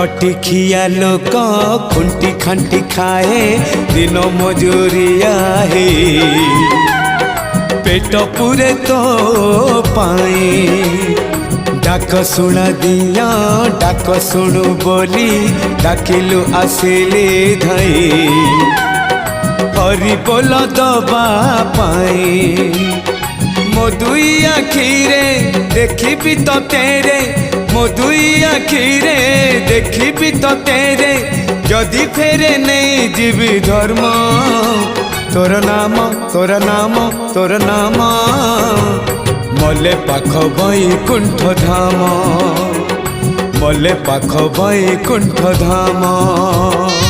खटी खिया लोक खुंटी खांटी खाए दिन मजूरिया हे पेट पूरे तो पाए डाक शुणा दिया डाक शुणु बोली डाकिलु आसिले धाई हरि बोल दबा पाए मो दुई आखिरे देखी तो तेरे मो दुई आखिरे देखी तो तेरे जदि फेरे नहीं जीवी धर्म तोर नाम तोर नाम तोर नाम मले पाख बैकुंठ धाम मले पाख बैकुंठ धाम।